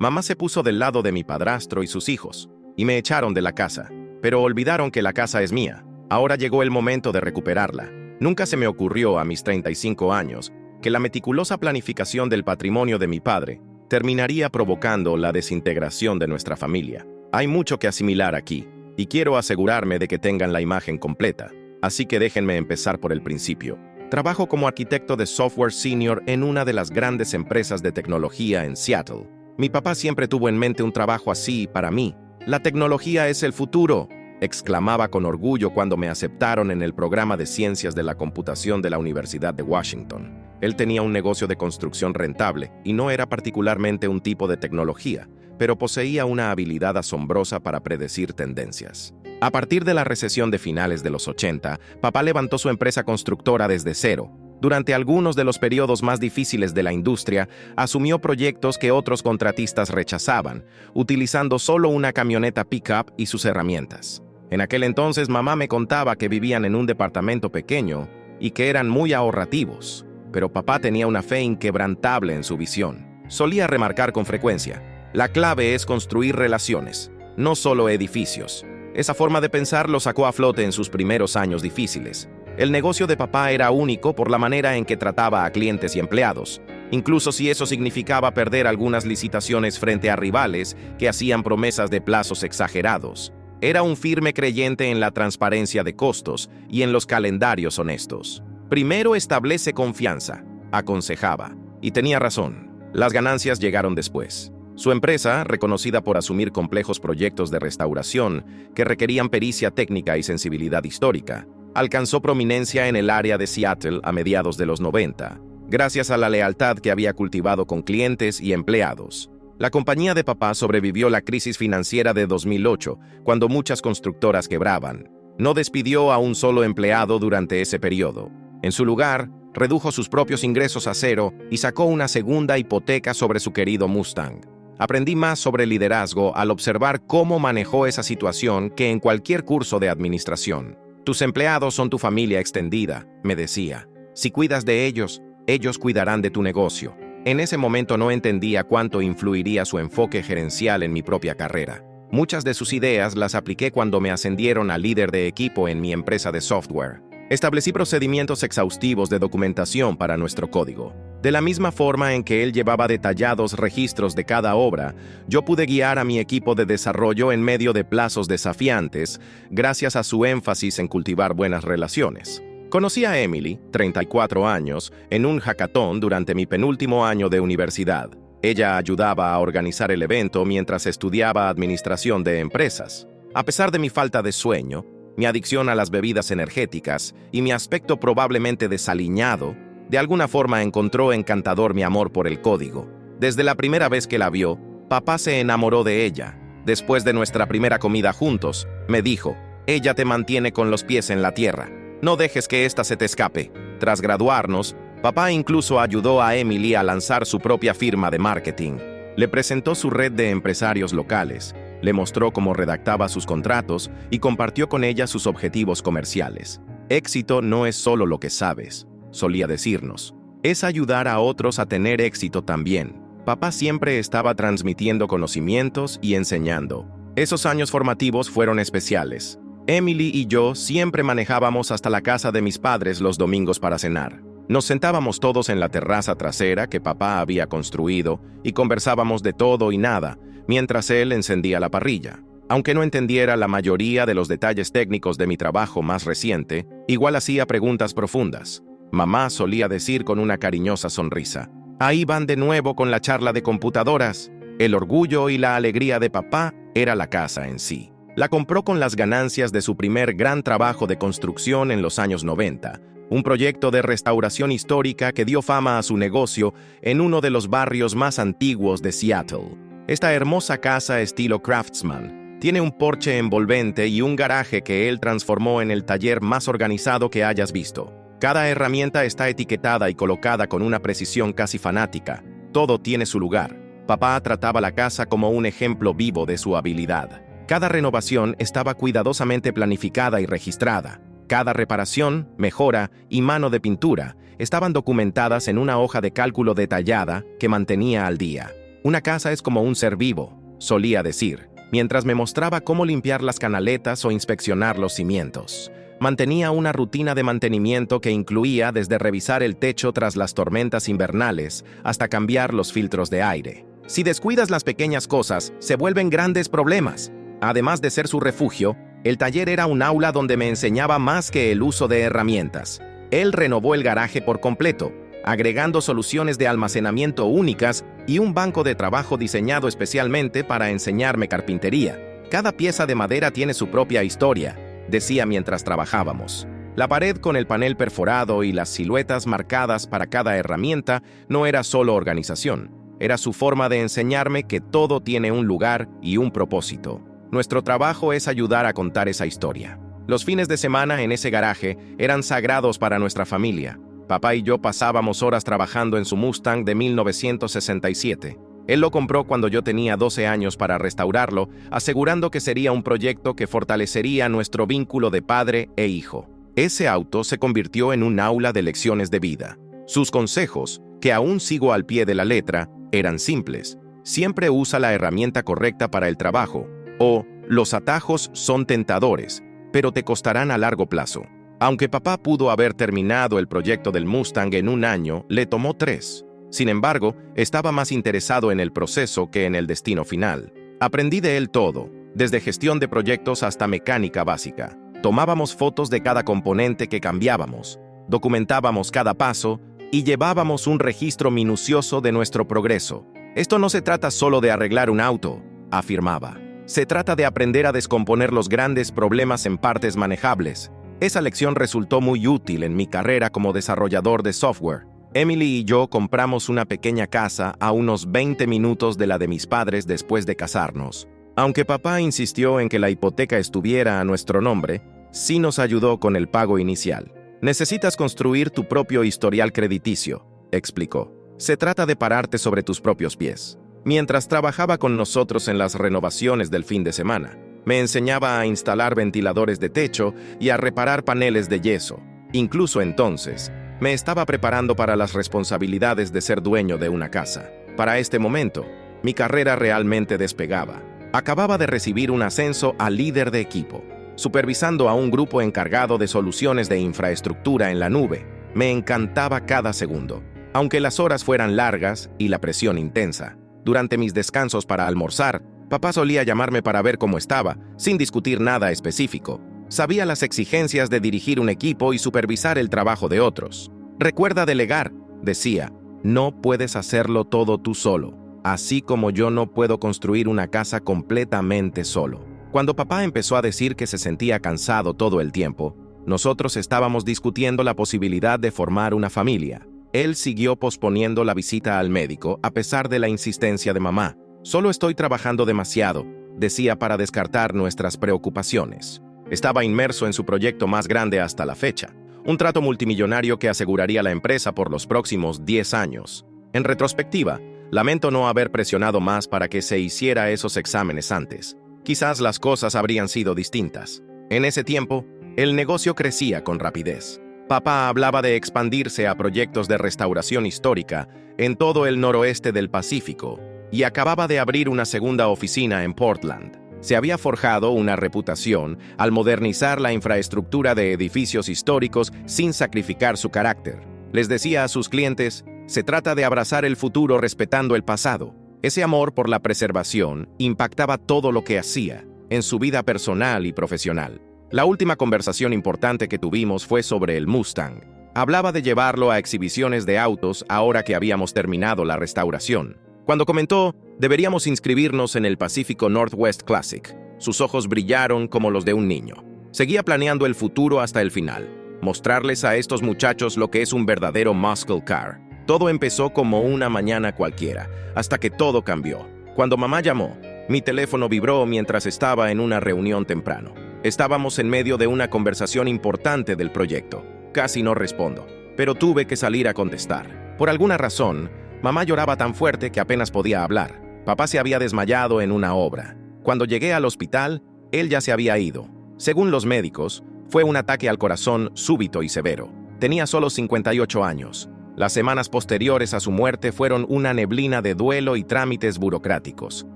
Mamá se puso del lado de mi padrastro y sus hijos, y me echaron de la casa. Pero olvidaron que la casa es mía. Ahora llegó el momento de recuperarla. Nunca se me ocurrió a mis 35 años que la meticulosa planificación del patrimonio de mi padre terminaría provocando la desintegración de nuestra familia. Hay mucho que asimilar aquí, y quiero asegurarme de que tengan la imagen completa. Así que déjenme empezar por el principio. Trabajo como arquitecto de software senior en una de las grandes empresas de tecnología en Seattle. Mi papá siempre tuvo en mente un trabajo así para mí. «La tecnología es el futuro», exclamaba con orgullo cuando me aceptaron en el programa de Ciencias de la Computación de la Universidad de Washington. Él tenía un negocio de construcción rentable y no era particularmente un tipo de tecnología, pero poseía una habilidad asombrosa para predecir tendencias. A partir de la recesión de finales de los 80, papá levantó su empresa constructora desde cero. Durante algunos de los periodos más difíciles de la industria, asumió proyectos que otros contratistas rechazaban, utilizando solo una camioneta pick-up y sus herramientas. En aquel entonces, mamá me contaba que vivían en un departamento pequeño y que eran muy ahorrativos, pero papá tenía una fe inquebrantable en su visión. Solía remarcar con frecuencia: «La clave es construir relaciones, no solo edificios». Esa forma de pensar lo sacó a flote en sus primeros años difíciles. El negocio de papá era único por la manera en que trataba a clientes y empleados, incluso si eso significaba perder algunas licitaciones frente a rivales que hacían promesas de plazos exagerados. Era un firme creyente en la transparencia de costos y en los calendarios honestos. «Primero establece confianza», aconsejaba, y tenía razón. Las ganancias llegaron después. Su empresa, reconocida por asumir complejos proyectos de restauración que requerían pericia técnica y sensibilidad histórica, alcanzó prominencia en el área de Seattle a mediados de los 90, gracias a la lealtad que había cultivado con clientes y empleados. La compañía de papá sobrevivió la crisis financiera de 2008, cuando muchas constructoras quebraban. No despidió a un solo empleado durante ese periodo. En su lugar, redujo sus propios ingresos a cero y sacó una segunda hipoteca sobre su querido Mustang. Aprendí más sobre liderazgo al observar cómo manejó esa situación que en cualquier curso de administración. «Tus empleados son tu familia extendida», me decía. «Si cuidas de ellos, ellos cuidarán de tu negocio». En ese momento no entendía cuánto influiría su enfoque gerencial en mi propia carrera. Muchas de sus ideas las apliqué cuando me ascendieron a líder de equipo en mi empresa de software. Establecí procedimientos exhaustivos de documentación para nuestro código. De la misma forma en que él llevaba detallados registros de cada obra, yo pude guiar a mi equipo de desarrollo en medio de plazos desafiantes, gracias a su énfasis en cultivar buenas relaciones. Conocí a Emily, 34 años, en un hackathon durante mi penúltimo año de universidad. Ella ayudaba a organizar el evento mientras estudiaba administración de empresas. A pesar de mi falta de sueño, mi adicción a las bebidas energéticas y mi aspecto probablemente desaliñado, de alguna forma encontró encantador mi amor por el código. Desde la primera vez que la vio, papá se enamoró de ella. Después de nuestra primera comida juntos, me dijo: «Ella te mantiene con los pies en la tierra. No dejes que ésta se te escape». Tras graduarnos, papá incluso ayudó a Emily a lanzar su propia firma de marketing. Le presentó su red de empresarios locales, le mostró cómo redactaba sus contratos y compartió con ella sus objetivos comerciales. «Éxito no es solo lo que sabes», solía decirnos. «Es ayudar a otros a tener éxito también». Papá siempre estaba transmitiendo conocimientos y enseñando. Esos años formativos fueron especiales. Emily y yo siempre manejábamos hasta la casa de mis padres los domingos para cenar. Nos sentábamos todos en la terraza trasera que papá había construido y conversábamos de todo y nada, mientras él encendía la parrilla. Aunque no entendiera la mayoría de los detalles técnicos de mi trabajo más reciente, igual hacía preguntas profundas. Mamá solía decir con una cariñosa sonrisa: «Ahí van de nuevo con la charla de computadoras». El orgullo y la alegría de papá era la casa en sí. La compró con las ganancias de su primer gran trabajo de construcción en los años 90, un proyecto de restauración histórica que dio fama a su negocio en uno de los barrios más antiguos de Seattle. Esta hermosa casa estilo Craftsman tiene un porche envolvente y un garaje que él transformó en el taller más organizado que hayas visto. Cada herramienta está etiquetada y colocada con una precisión casi fanática. Todo tiene su lugar. Papá trataba la casa como un ejemplo vivo de su habilidad. Cada renovación estaba cuidadosamente planificada y registrada. Cada reparación, mejora y mano de pintura estaban documentadas en una hoja de cálculo detallada que mantenía al día. Una casa es como un ser vivo, solía decir, mientras me mostraba cómo limpiar las canaletas o inspeccionar los cimientos. Mantenía una rutina de mantenimiento que incluía desde revisar el techo tras las tormentas invernales hasta cambiar los filtros de aire. Si descuidas las pequeñas cosas, se vuelven grandes problemas. Además de ser su refugio, el taller era un aula donde me enseñaba más que el uso de herramientas. Él renovó el garaje por completo, agregando soluciones de almacenamiento únicas y un banco de trabajo diseñado especialmente para enseñarme carpintería. Cada pieza de madera tiene su propia historia, decía mientras trabajábamos. La pared con el panel perforado y las siluetas marcadas para cada herramienta no era solo organización, era su forma de enseñarme que todo tiene un lugar y un propósito. Nuestro trabajo es ayudar a contar esa historia. Los fines de semana en ese garaje eran sagrados para nuestra familia. Papá y yo pasábamos horas trabajando en su Mustang de 1967. Él lo compró cuando yo tenía 12 años para restaurarlo, asegurando que sería un proyecto que fortalecería nuestro vínculo de padre e hijo. Ese auto se convirtió en un aula de lecciones de vida. Sus consejos, que aún sigo al pie de la letra, eran simples. Siempre usa la herramienta correcta para el trabajo. O, los atajos son tentadores, pero te costarán a largo plazo. Aunque papá pudo haber terminado el proyecto del Mustang en un año, le tomó 3. Sin embargo, estaba más interesado en el proceso que en el destino final. Aprendí de él todo, desde gestión de proyectos hasta mecánica básica. Tomábamos fotos de cada componente que cambiábamos, documentábamos cada paso y llevábamos un registro minucioso de nuestro progreso. Esto no se trata solo de arreglar un auto, afirmaba. Se trata de aprender a descomponer los grandes problemas en partes manejables. Esa lección resultó muy útil en mi carrera como desarrollador de software. Emily y yo compramos una pequeña casa a unos 20 minutos de la de mis padres después de casarnos. Aunque papá insistió en que la hipoteca estuviera a nuestro nombre, sí nos ayudó con el pago inicial. Necesitas construir tu propio historial crediticio, explicó. Se trata de pararte sobre tus propios pies. Mientras trabajaba con nosotros en las renovaciones del fin de semana, me enseñaba a instalar ventiladores de techo y a reparar paneles de yeso. Incluso entonces, me estaba preparando para las responsabilidades de ser dueño de una casa. Para este momento, mi carrera realmente despegaba. Acababa de recibir un ascenso a líder de equipo, supervisando a un grupo encargado de soluciones de infraestructura en la nube. Me encantaba cada segundo, aunque las horas fueran largas y la presión intensa. Durante mis descansos para almorzar, papá solía llamarme para ver cómo estaba, sin discutir nada específico. Sabía las exigencias de dirigir un equipo y supervisar el trabajo de otros. Recuerda delegar, decía, no puedes hacerlo todo tú solo, así como yo no puedo construir una casa completamente solo. Cuando papá empezó a decir que se sentía cansado todo el tiempo, nosotros estábamos discutiendo la posibilidad de formar una familia. Él siguió posponiendo la visita al médico a pesar de la insistencia de mamá. Solo estoy trabajando demasiado, decía para descartar nuestras preocupaciones. Estaba inmerso en su proyecto más grande hasta la fecha, un trato multimillonario que aseguraría la empresa por los próximos 10 años. En retrospectiva, lamento no haber presionado más para que se hiciera esos exámenes antes. Quizás las cosas habrían sido distintas. En ese tiempo, el negocio crecía con rapidez. Papá hablaba de expandirse a proyectos de restauración histórica en todo el noroeste del Pacífico y acababa de abrir una segunda oficina en Portland. Se había forjado una reputación al modernizar la infraestructura de edificios históricos sin sacrificar su carácter. Les decía a sus clientes, se trata de abrazar el futuro respetando el pasado. Ese amor por la preservación impactaba todo lo que hacía, en su vida personal y profesional. La última conversación importante que tuvimos fue sobre el Mustang. Hablaba de llevarlo a exhibiciones de autos ahora que habíamos terminado la restauración. Cuando comentó, deberíamos inscribirnos en el Pacifico Northwest Classic, sus ojos brillaron como los de un niño. Seguía planeando el futuro hasta el final, mostrarles a estos muchachos lo que es un verdadero muscle car. Todo empezó como una mañana cualquiera, hasta que todo cambió. Cuando mamá llamó, mi teléfono vibró mientras estaba en una reunión temprano. Estábamos en medio de una conversación importante del proyecto. Casi no respondo, pero tuve que salir a contestar. Por alguna razón, mamá lloraba tan fuerte que apenas podía hablar. Papá se había desmayado en una obra. Cuando llegué al hospital, él ya se había ido. Según los médicos, fue un ataque al corazón súbito y severo. Tenía solo 58 años. Las semanas posteriores a su muerte fueron una neblina de duelo y trámites burocráticos.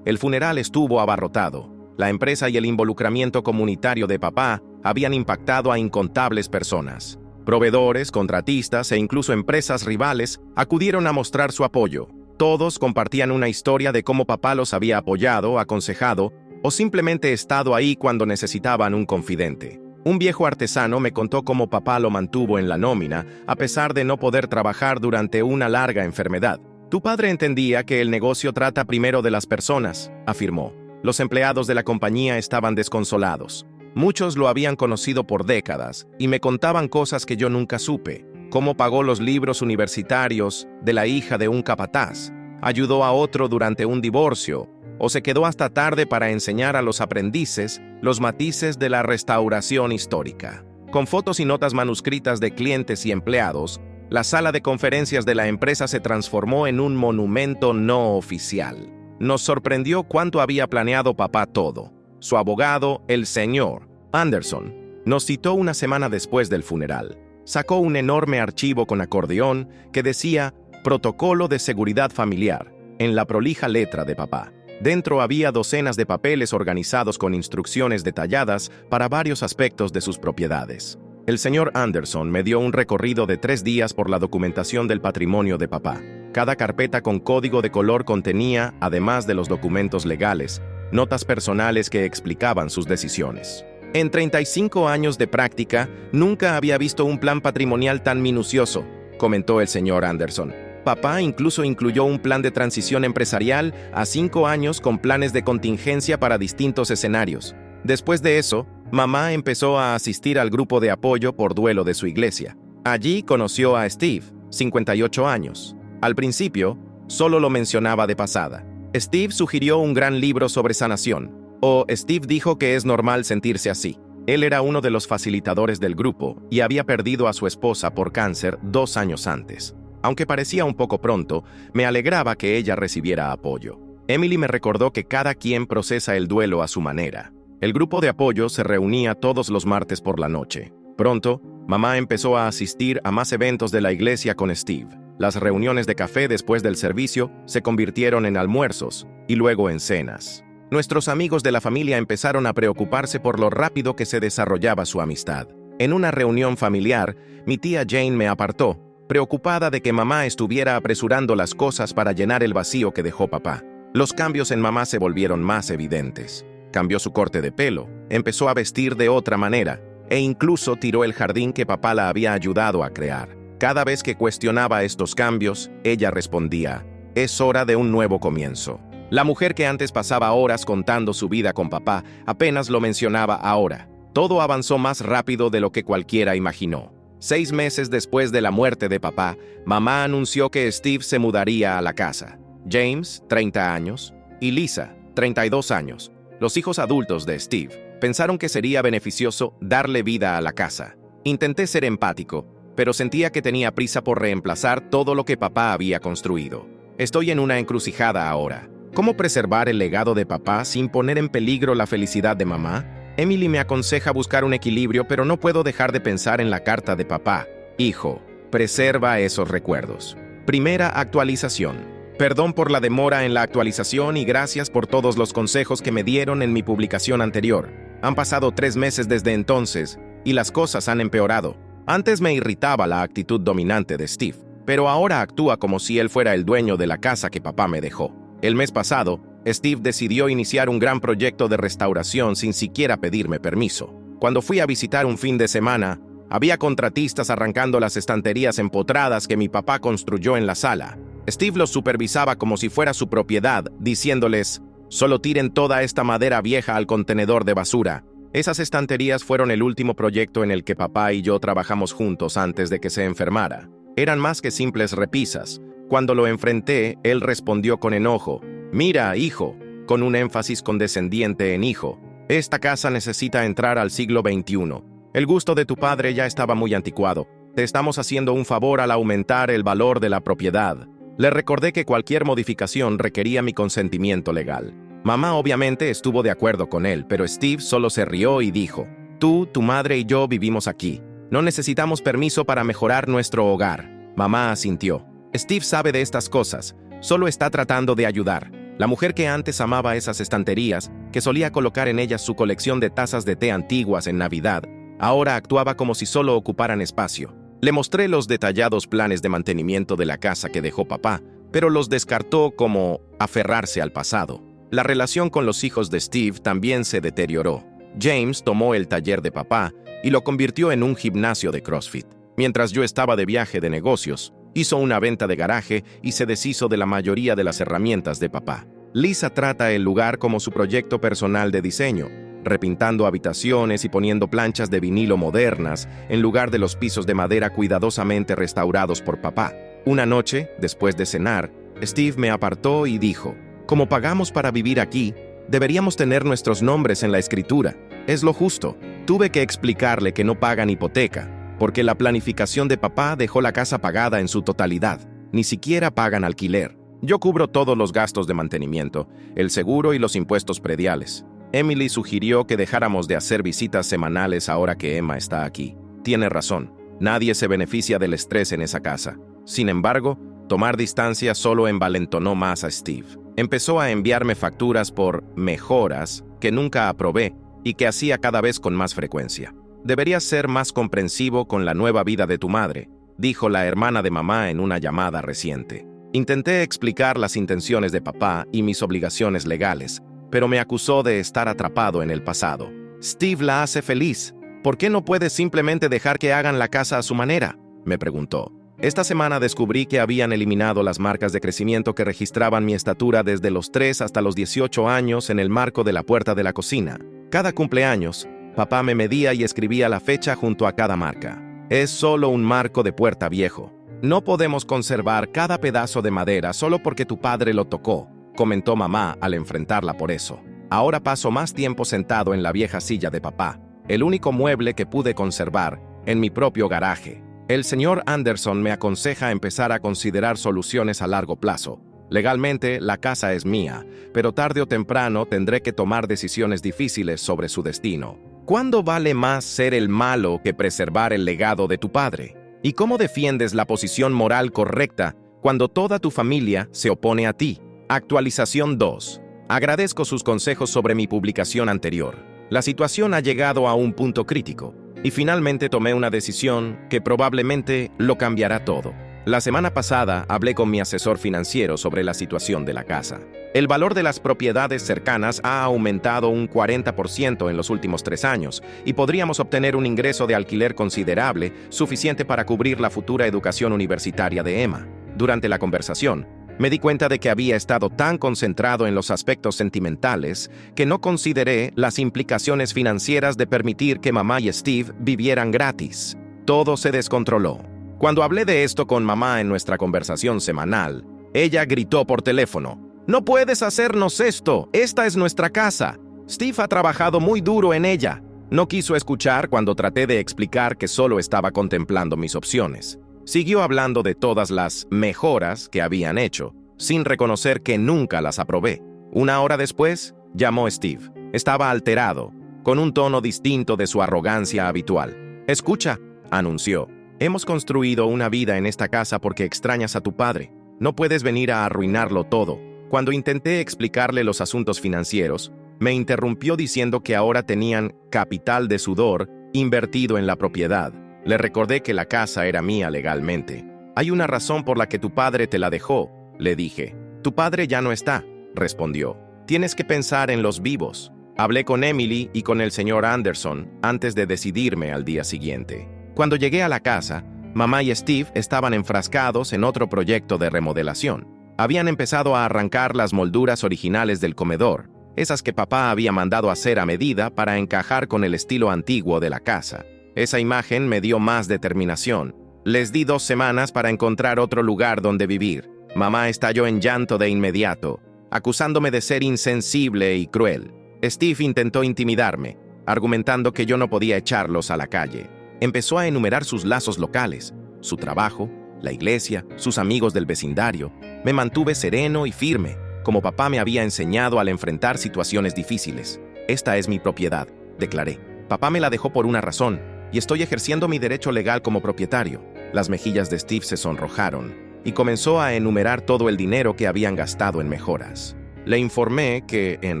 El funeral estuvo abarrotado. La empresa y el involucramiento comunitario de papá habían impactado a incontables personas. Proveedores, contratistas e incluso empresas rivales acudieron a mostrar su apoyo. Todos compartían una historia de cómo papá los había apoyado, aconsejado o simplemente estado ahí cuando necesitaban un confidente. Un viejo artesano me contó cómo papá lo mantuvo en la nómina a pesar de no poder trabajar durante una larga enfermedad. Tu padre entendía que el negocio trata primero de las personas, afirmó. Los empleados de la compañía estaban desconsolados. Muchos lo habían conocido por décadas y me contaban cosas que yo nunca supe. Cómo pagó los libros universitarios de la hija de un capataz, ayudó a otro durante un divorcio, o se quedó hasta tarde para enseñar a los aprendices los matices de la restauración histórica. Con fotos y notas manuscritas de clientes y empleados, la sala de conferencias de la empresa se transformó en un monumento no oficial. Nos sorprendió cuánto había planeado papá todo. Su abogado, el señor Anderson, nos citó una semana después del funeral. Sacó un enorme archivo con acordeón que decía «Protocolo de Seguridad Familiar» en la prolija letra de papá. Dentro había docenas de papeles organizados con instrucciones detalladas para varios aspectos de sus propiedades. El señor Anderson me dio un recorrido de 3 días por la documentación del patrimonio de papá. Cada carpeta con código de color contenía, además de los documentos legales, notas personales que explicaban sus decisiones. En 35 años de práctica, nunca había visto un plan patrimonial tan minucioso, comentó el señor Anderson. Papá incluso incluyó un plan de transición empresarial a 5 años con planes de contingencia para distintos escenarios. Después de eso, mamá empezó a asistir al grupo de apoyo por duelo de su iglesia. Allí conoció a Steve, 58 años. Al principio, solo lo mencionaba de pasada. Steve sugirió un gran libro sobre sanación, o Steve dijo que es normal sentirse así. Él era uno de los facilitadores del grupo y había perdido a su esposa por cáncer 2 años antes. Aunque parecía un poco pronto, me alegraba que ella recibiera apoyo. Emily me recordó que cada quien procesa el duelo a su manera. El grupo de apoyo se reunía todos los martes por la noche. Pronto, mamá empezó a asistir a más eventos de la iglesia con Steve. Las reuniones de café después del servicio se convirtieron en almuerzos y luego en cenas. Nuestros amigos de la familia empezaron a preocuparse por lo rápido que se desarrollaba su amistad. En una reunión familiar, mi tía Jane me apartó, preocupada de que mamá estuviera apresurando las cosas para llenar el vacío que dejó papá. Los cambios en mamá se volvieron más evidentes. Cambió su corte de pelo, empezó a vestir de otra manera, e incluso tiró el jardín que papá la había ayudado a crear. Cada vez que cuestionaba estos cambios, ella respondía, «Es hora de un nuevo comienzo». La mujer que antes pasaba horas contando su vida con papá apenas lo mencionaba ahora. Todo avanzó más rápido de lo que cualquiera imaginó. 6 meses después de la muerte de papá, mamá anunció que Steve se mudaría a la casa. James, 30 años, y Lisa, 32 años, los hijos adultos de Steve, pensaron que sería beneficioso darle vida a la casa. Intenté ser empático, pero sentía que tenía prisa por reemplazar todo lo que papá había construido. Estoy en una encrucijada ahora. ¿Cómo preservar el legado de papá sin poner en peligro la felicidad de mamá? Emily me aconseja buscar un equilibrio, pero no puedo dejar de pensar en la carta de papá. Hijo, preserva esos recuerdos. Primera actualización. Perdón por la demora en la actualización y gracias por todos los consejos que me dieron en mi publicación anterior. Han pasado 3 meses desde entonces y las cosas han empeorado. Antes me irritaba la actitud dominante de Steve, pero ahora actúa como si él fuera el dueño de la casa que papá me dejó. El mes pasado, Steve decidió iniciar un gran proyecto de restauración sin siquiera pedirme permiso. Cuando fui a visitar un fin de semana, había contratistas arrancando las estanterías empotradas que mi papá construyó en la sala. Steve los supervisaba como si fuera su propiedad, diciéndoles, «Solo tiren toda esta madera vieja al contenedor de basura». Esas estanterías fueron el último proyecto en el que papá y yo trabajamos juntos antes de que se enfermara. Eran más que simples repisas. Cuando lo enfrenté, él respondió con enojo, «Mira, hijo», con un énfasis condescendiente en hijo, «esta casa necesita entrar al siglo XXI. El gusto de tu padre ya estaba muy anticuado. Te estamos haciendo un favor al aumentar el valor de la propiedad». Le recordé que cualquier modificación requería mi consentimiento legal. Mamá obviamente estuvo de acuerdo con él, pero Steve solo se rió y dijo, «Tú, tu madre y yo vivimos aquí. No necesitamos permiso para mejorar nuestro hogar». Mamá asintió. Steve sabe de estas cosas. Solo está tratando de ayudar. La mujer que antes amaba esas estanterías, que solía colocar en ellas su colección de tazas de té antiguas en Navidad, ahora actuaba como si solo ocuparan espacio. Le mostré los detallados planes de mantenimiento de la casa que dejó papá, pero los descartó como aferrarse al pasado. La relación con los hijos de Steve también se deterioró. James tomó el taller de papá y lo convirtió en un gimnasio de CrossFit. Mientras yo estaba de viaje de negocios, hizo una venta de garaje y se deshizo de la mayoría de las herramientas de papá. Lisa trata el lugar como su proyecto personal de diseño, repintando habitaciones y poniendo planchas de vinilo modernas en lugar de los pisos de madera cuidadosamente restaurados por papá. Una noche, después de cenar, Steve me apartó y dijo: «Como pagamos para vivir aquí, deberíamos tener nuestros nombres en la escritura. Es lo justo». Tuve que explicarle que no pagan hipoteca, porque la planificación de papá dejó la casa pagada en su totalidad. Ni siquiera pagan alquiler. Yo cubro todos los gastos de mantenimiento, el seguro y los impuestos prediales. Emily sugirió que dejáramos de hacer visitas semanales ahora que Emma está aquí. Tiene razón. Nadie se beneficia del estrés en esa casa. Sin embargo, tomar distancia solo envalentonó más a Steve. Empezó a enviarme facturas por mejoras que nunca aprobé y que hacía cada vez con más frecuencia. «Deberías ser más comprensivo con la nueva vida de tu madre», dijo la hermana de mamá en una llamada reciente. Intenté explicar las intenciones de papá y mis obligaciones legales, pero me acusó de estar atrapado en el pasado. «Steve la hace feliz. ¿Por qué no puedes simplemente dejar que hagan la casa a su manera?», me preguntó. Esta semana descubrí que habían eliminado las marcas de crecimiento que registraban mi estatura desde los 3 hasta los 18 años en el marco de la puerta de la cocina. Cada cumpleaños, papá me medía y escribía la fecha junto a cada marca. Es solo un marco de puerta viejo. «No podemos conservar cada pedazo de madera solo porque tu padre lo tocó», comentó mamá al enfrentarla por eso. «Ahora paso más tiempo sentado en la vieja silla de papá, el único mueble que pude conservar, en mi propio garaje. El señor Anderson me aconseja empezar a considerar soluciones a largo plazo. Legalmente, la casa es mía, pero tarde o temprano tendré que tomar decisiones difíciles sobre su destino. ¿Cuándo vale más ser el malo que preservar el legado de tu padre? ¿Y cómo defiendes la posición moral correcta cuando toda tu familia se opone a ti?» Actualización 2. Agradezco sus consejos sobre mi publicación anterior. La situación ha llegado a un punto crítico, y finalmente tomé una decisión que probablemente lo cambiará todo. La semana pasada hablé con mi asesor financiero sobre la situación de la casa. El valor de las propiedades cercanas ha aumentado un 40% en los últimos 3 años y podríamos obtener un ingreso de alquiler considerable, suficiente para cubrir la futura educación universitaria de Emma. Durante la conversación, me di cuenta de que había estado tan concentrado en los aspectos sentimentales que no consideré las implicaciones financieras de permitir que mamá y Steve vivieran gratis. Todo se descontroló. Cuando hablé de esto con mamá en nuestra conversación semanal, ella gritó por teléfono: «No puedes hacernos esto, esta es nuestra casa. Steve ha trabajado muy duro en ella». No quiso escuchar cuando traté de explicar que solo estaba contemplando mis opciones. Siguió hablando de todas las mejoras que habían hecho, sin reconocer que nunca las aprobé. Una hora después, llamó Steve. Estaba alterado, con un tono distinto de su arrogancia habitual. «Escucha», anunció, «hemos construido una vida en esta casa porque extrañas a tu padre. No puedes venir a arruinarlo todo». Cuando intenté explicarle los asuntos financieros, me interrumpió diciendo que ahora tenían capital de sudor invertido en la propiedad. Le recordé que la casa era mía legalmente. «Hay una razón por la que tu padre te la dejó», le dije. «Tu padre ya no está», respondió. «Tienes que pensar en los vivos». Hablé con Emily y con el señor Anderson antes de decidirme al día siguiente. Cuando llegué a la casa, mamá y Steve estaban enfrascados en otro proyecto de remodelación. Habían empezado a arrancar las molduras originales del comedor, esas que papá había mandado hacer a medida para encajar con el estilo antiguo de la casa. Esa imagen me dio más determinación. Les di 2 semanas para encontrar otro lugar donde vivir. Mamá estalló en llanto de inmediato, acusándome de ser insensible y cruel. Steve intentó intimidarme, argumentando que yo no podía echarlos a la calle. Empezó a enumerar sus lazos locales, su trabajo, la iglesia, sus amigos del vecindario. Me mantuve sereno y firme, como papá me había enseñado al enfrentar situaciones difíciles. «Esta es mi propiedad», declaré. «Papá me la dejó por una razón, y estoy ejerciendo mi derecho legal como propietario. Las mejillas de Steve se sonrojaron y comenzó a enumerar todo el dinero que habían gastado en mejoras. Le informé que, en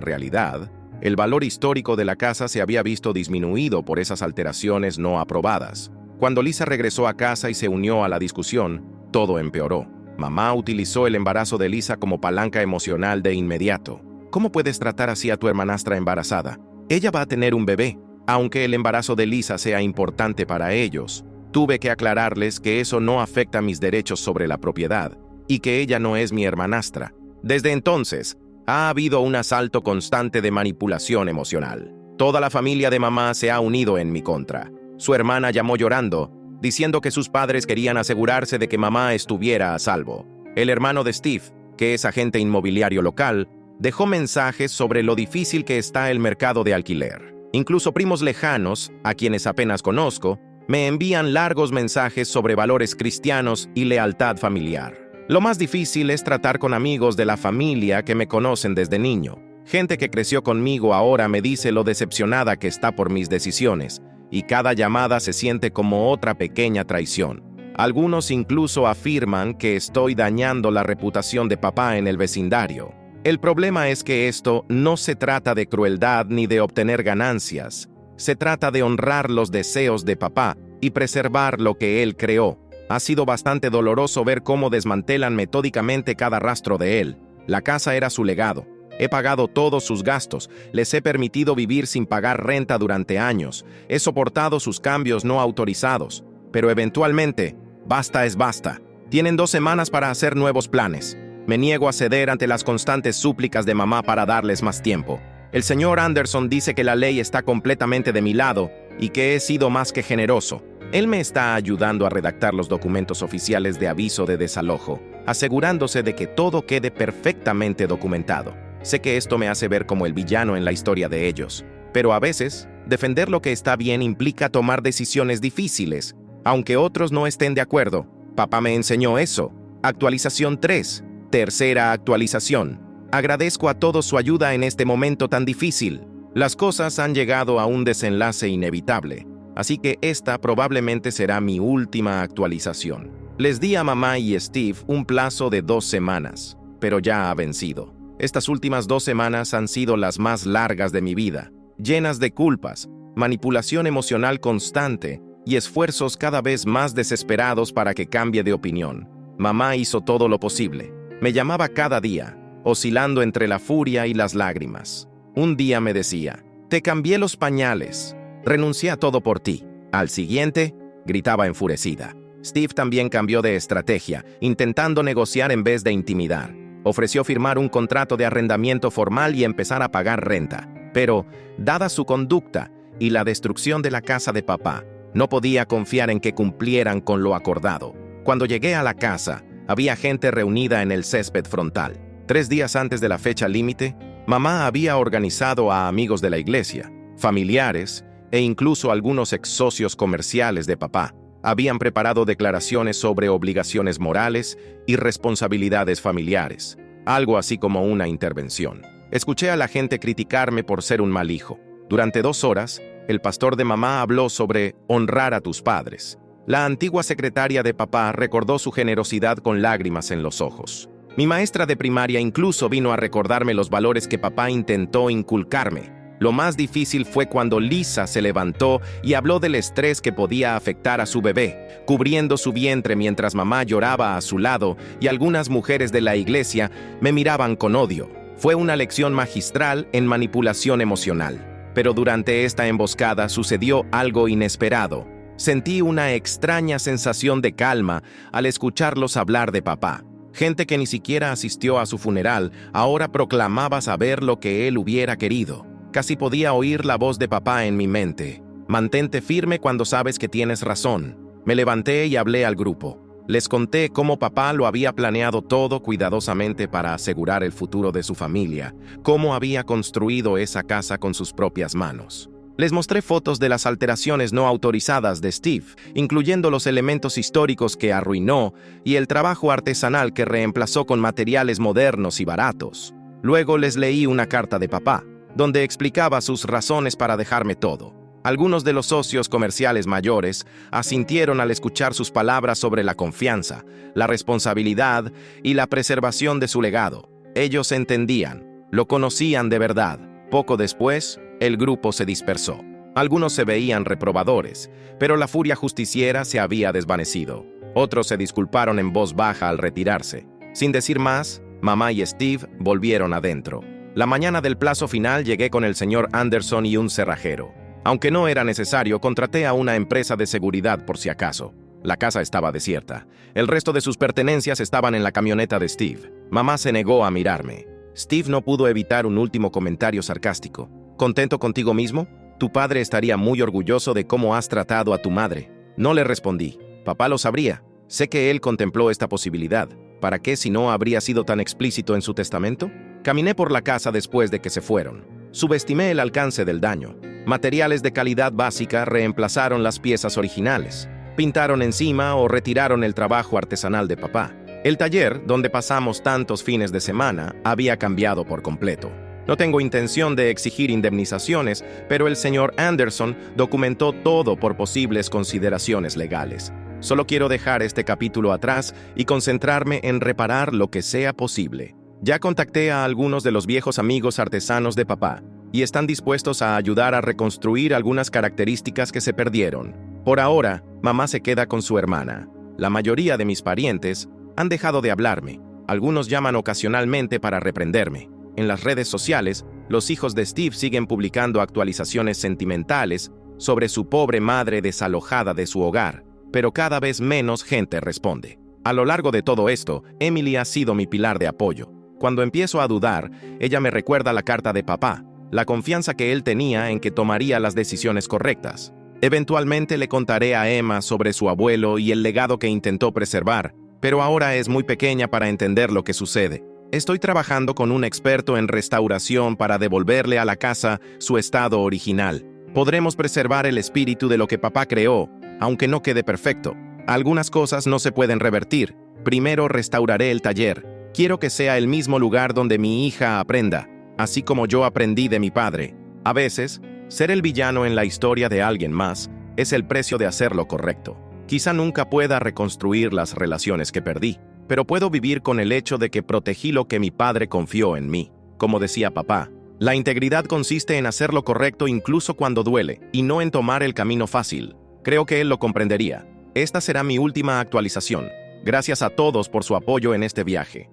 realidad, el valor histórico de la casa se había visto disminuido por esas alteraciones no aprobadas. Cuando Lisa regresó a casa y se unió a la discusión, todo empeoró. Mamá utilizó el embarazo de Lisa como palanca emocional de inmediato. ¿Cómo puedes tratar así a tu hermanastra embarazada? Ella va a tener un bebé. Aunque el embarazo de Lisa sea importante para ellos, tuve que aclararles que eso no afecta mis derechos sobre la propiedad y que ella no es mi hermanastra. Desde entonces, ha habido un asalto constante de manipulación emocional. Toda la familia de mamá se ha unido en mi contra. Su hermana llamó llorando, diciendo que sus padres querían asegurarse de que mamá estuviera a salvo. El hermano de Steve, que es agente inmobiliario local, dejó mensajes sobre lo difícil que está el mercado de alquiler. Incluso primos lejanos, a quienes apenas conozco, me envían largos mensajes sobre valores cristianos y lealtad familiar. Lo más difícil es tratar con amigos de la familia que me conocen desde niño. Gente que creció conmigo ahora me dice lo decepcionada que está por mis decisiones, y cada llamada se siente como otra pequeña traición. Algunos incluso afirman que estoy dañando la reputación de papá en el vecindario. El problema es que esto no se trata de crueldad ni de obtener ganancias. Se trata de honrar los deseos de papá y preservar lo que él creó. Ha sido bastante doloroso ver cómo desmantelan metódicamente cada rastro de él. La casa era su legado. He pagado todos sus gastos. Les he permitido vivir sin pagar renta durante años. He soportado sus cambios no autorizados. Pero eventualmente, basta es basta. Tienen 2 semanas para hacer nuevos planes. Me niego a ceder ante las constantes súplicas de mamá para darles más tiempo. El señor Anderson dice que la ley está completamente de mi lado y que he sido más que generoso. Él me está ayudando a redactar los documentos oficiales de aviso de desalojo, asegurándose de que todo quede perfectamente documentado. Sé que esto me hace ver como el villano en la historia de ellos, pero a veces, defender lo que está bien implica tomar decisiones difíciles, aunque otros no estén de acuerdo. Papá me enseñó eso. Actualización 3. Tercera actualización. Agradezco a todos su ayuda en este momento tan difícil. Las cosas han llegado a un desenlace inevitable, así que esta probablemente será mi última actualización. Les di a mamá y Steve un plazo de 2 semanas, pero ya ha vencido. Estas últimas 2 semanas han sido las más largas de mi vida, llenas de culpas, manipulación emocional constante y esfuerzos cada vez más desesperados para que cambie de opinión. Mamá hizo todo lo posible. Me llamaba cada día, oscilando entre la furia y las lágrimas. Un día me decía, te cambié los pañales, renuncié a todo por ti. Al siguiente, gritaba enfurecida. Steve también cambió de estrategia, intentando negociar en vez de intimidar. Ofreció firmar un contrato de arrendamiento formal y empezar a pagar renta. Pero, dada su conducta y la destrucción de la casa de papá, no podía confiar en que cumplieran con lo acordado. Cuando llegué a la casa, había gente reunida en el césped frontal. 3 días antes de la fecha límite, mamá había organizado a amigos de la iglesia, familiares e incluso algunos ex socios comerciales de papá. Habían preparado declaraciones sobre obligaciones morales y responsabilidades familiares, algo así como una intervención. Escuché a la gente criticarme por ser un mal hijo. Durante 2 horas, el pastor de mamá habló sobre honrar a tus padres. La antigua secretaria de papá recordó su generosidad con lágrimas en los ojos. Mi maestra de primaria incluso vino a recordarme los valores que papá intentó inculcarme. Lo más difícil fue cuando Lisa se levantó y habló del estrés que podía afectar a su bebé, cubriendo su vientre mientras mamá lloraba a su lado y algunas mujeres de la iglesia me miraban con odio. Fue una lección magistral en manipulación emocional. Pero durante esta emboscada sucedió algo inesperado. Sentí una extraña sensación de calma al escucharlos hablar de papá. Gente que ni siquiera asistió a su funeral ahora proclamaba saber lo que él hubiera querido. Casi podía oír la voz de papá en mi mente. Mantente firme cuando sabes que tienes razón. Me levanté y hablé al grupo. Les conté cómo papá lo había planeado todo cuidadosamente para asegurar el futuro de su familia, cómo había construido esa casa con sus propias manos. Les mostré fotos de las alteraciones no autorizadas de Steve, incluyendo los elementos históricos que arruinó y el trabajo artesanal que reemplazó con materiales modernos y baratos. Luego les leí una carta de papá, donde explicaba sus razones para dejarme todo. Algunos de los socios comerciales mayores asintieron al escuchar sus palabras sobre la confianza, la responsabilidad y la preservación de su legado. Ellos entendían, lo conocían de verdad. Poco después, el grupo se dispersó. Algunos se veían reprobadores, pero la furia justiciera se había desvanecido. Otros se disculparon en voz baja al retirarse. Sin decir más, mamá y Steve volvieron adentro. La mañana del plazo final llegué con el señor Anderson y un cerrajero. Aunque no era necesario, contraté a una empresa de seguridad por si acaso. La casa estaba desierta. El resto de sus pertenencias estaban en la camioneta de Steve. Mamá se negó a mirarme. Steve no pudo evitar un último comentario sarcástico. ¿Contento contigo mismo? Tu padre estaría muy orgulloso de cómo has tratado a tu madre. No le respondí. Papá lo sabría. Sé que él contempló esta posibilidad. ¿Para qué si no habría sido tan explícito en su testamento? Caminé por la casa después de que se fueron. Subestimé el alcance del daño. Materiales de calidad básica reemplazaron las piezas originales. Pintaron encima o retiraron el trabajo artesanal de papá. El taller, donde pasamos tantos fines de semana, había cambiado por completo. No tengo intención de exigir indemnizaciones, pero el señor Anderson documentó todo por posibles consideraciones legales. Solo quiero dejar este capítulo atrás y concentrarme en reparar lo que sea posible. Ya contacté a algunos de los viejos amigos artesanos de papá y están dispuestos a ayudar a reconstruir algunas características que se perdieron. Por ahora, mamá se queda con su hermana. La mayoría de mis parientes han dejado de hablarme. Algunos llaman ocasionalmente para reprenderme. En las redes sociales, los hijos de Steve siguen publicando actualizaciones sentimentales sobre su pobre madre desalojada de su hogar, pero cada vez menos gente responde. A lo largo de todo esto, Emily ha sido mi pilar de apoyo. Cuando empiezo a dudar, ella me recuerda la carta de papá, la confianza que él tenía en que tomaría las decisiones correctas. Eventualmente le contaré a Emma sobre su abuelo y el legado que intentó preservar, pero ahora es muy pequeña para entender lo que sucede. Estoy trabajando con un experto en restauración para devolverle a la casa su estado original. Podremos preservar el espíritu de lo que papá creó, aunque no quede perfecto. Algunas cosas no se pueden revertir. Primero restauraré el taller. Quiero que sea el mismo lugar donde mi hija aprenda, así como yo aprendí de mi padre. A veces, ser el villano en la historia de alguien más es el precio de hacer lo correcto. Quizá nunca pueda reconstruir las relaciones que perdí, pero puedo vivir con el hecho de que protegí lo que mi padre confió en mí. Como decía papá, la integridad consiste en hacer lo correcto incluso cuando duele, y no en tomar el camino fácil. Creo que él lo comprendería. Esta será mi última actualización. Gracias a todos por su apoyo en este viaje.